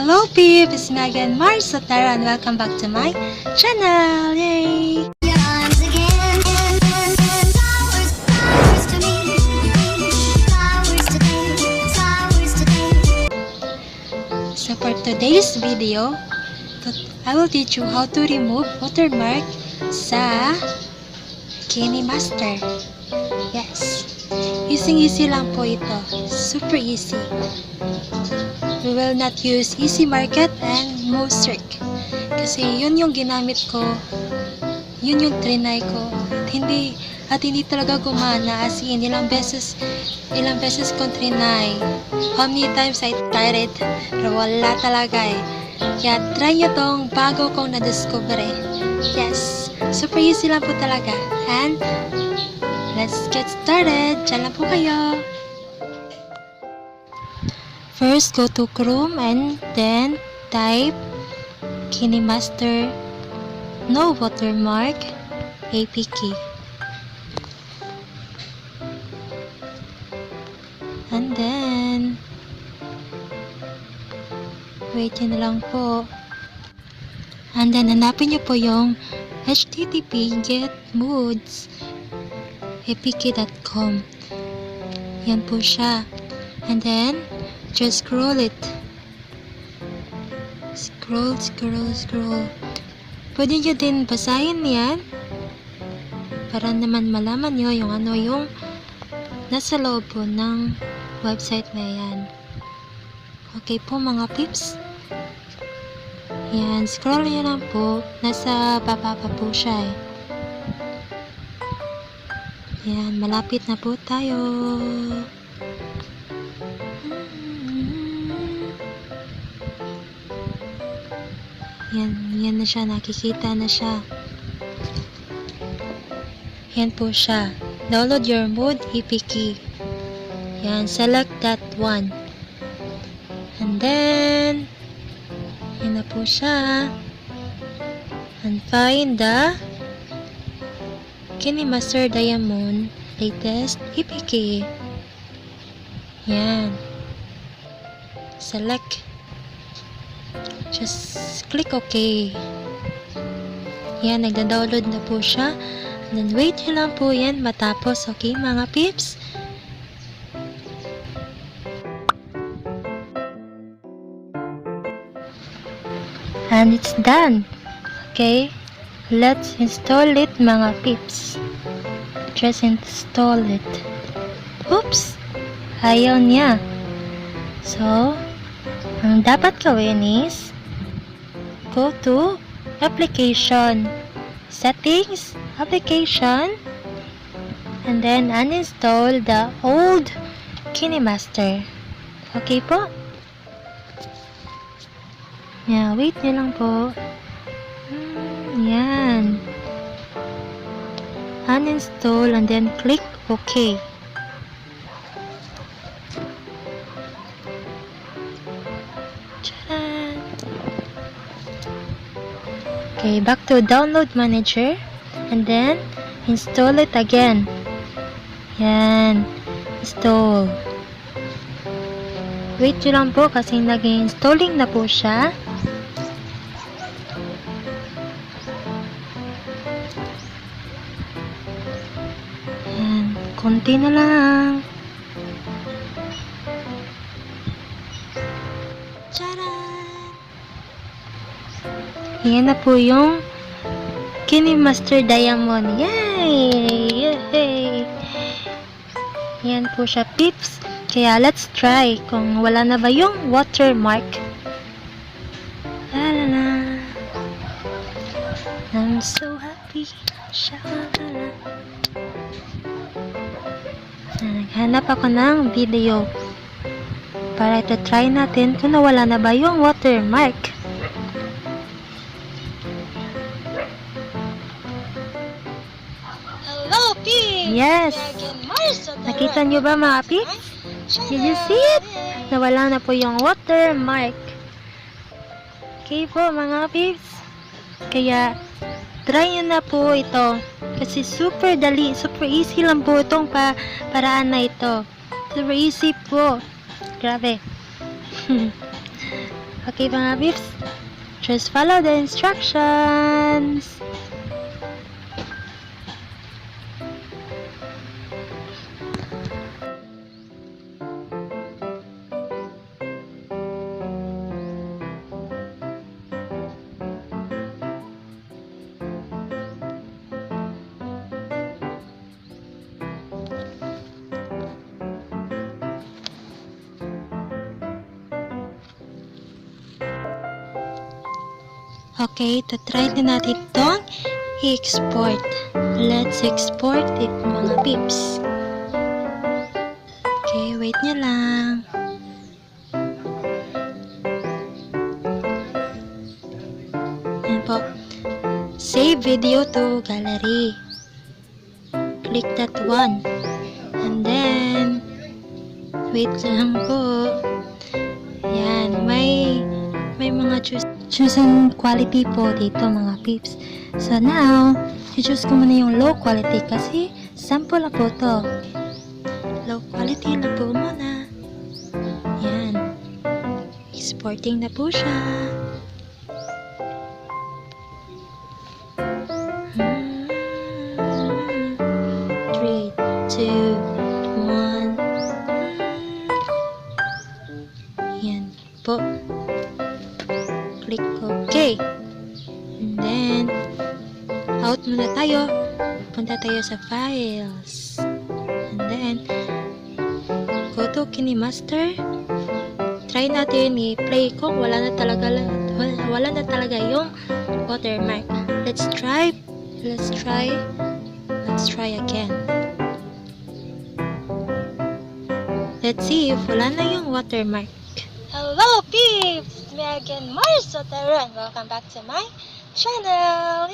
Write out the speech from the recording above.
Hello peeps, it's me again, marspieotero, and welcome back to my channel! Yay! So for today's video, I will teach you how to remove watermark sa kinemaster. Yes, easy lang po ito. Super easy. We will not use easy market and most trick. Kasi yun yung ginamit ko, yun yung trinay ko. At hindi talaga gumana. As in, ilang beses kong trinay. How many times I tried it, pero wala talaga eh. Kaya try nyo tong bago kong na-discover eh. Yes, super easy lang po talaga. And let's get started. Diyan lang po kayo. First, go to Chrome and then type kinemaster no watermark apk. And then wait nyo na lang po. And then hanapin nyo po yung http getmodes.apk.com. Yan po siya. And then just scroll it. Scroll. Pwede nyo din basahin yan para naman malaman nyo yung ano yung nasa loob po ng website na yan. Okay po mga peeps. Yan, scroll nyo lang po. Nasa baba pa po siya eh. Yan, malapit na po tayo. Yan na siya, nakikita na siya. Yan po siya. Download your mode APK. Yan, select that one. And then, yan na po siya. And find the kinemaster diamond latest APK. Yan. Select. Just click OK. Yan, nagda-download na po siya. And then wait nyo lang po yan matapos. Okay mga peeps? And it's done. Okay? Let's install it mga peeps. Just install it. Oops! Ayaw niya. So, ang dapat gawin is go to application, settings, application, and then uninstall the old kinemaster. Okay po? Yeah, wait nyo lang po. Yan. Uninstall and then click OK. Okay, back to download manager and then install it again. Yan, install. Wait nyo lang po kasi nag-installing na po siya. Yan, konti na lang. Yan na po yung kinemaster diamond. Yay! Yay! Yan po siya peeps. Kaya let's try kung wala na ba yung watermark. Lalala. I'm so happy. Shalala. Naghanap ako ng video para ito try natin kung nawala na ba yung watermark. Yes! Nakita nyo ba mga peeps? Did you see it? Nawala na po yung watermark. Okay po mga peeps. Kaya, try nyo na po ito. Kasi super dali, super easy lang po itong paraan na ito. Super easy po. Grabe. Okay mga pips, just follow the instructions. Okay, try na natin itong i-export. Let's export it mga pips. Okay, wait nyo lang. Yan po. Save video to gallery. Click that one. And then, wait lang po. Yan, may mga chosen quality po dito mga pips. So now, i-choose ko muna yung low quality kasi sample na po to. Low quality na po muna. Yan. Exporting na po siya. 3, 2, 1. Yan po. Click OK. And then, out muna tayo. Punta tayo sa files. And then, go to kinemaster. Try natin i-play kung wala na talaga yung watermark. Let's try again. Let's see if wala na yung watermark. Hello peeps! Me again, marspieotero, and welcome back to my channel.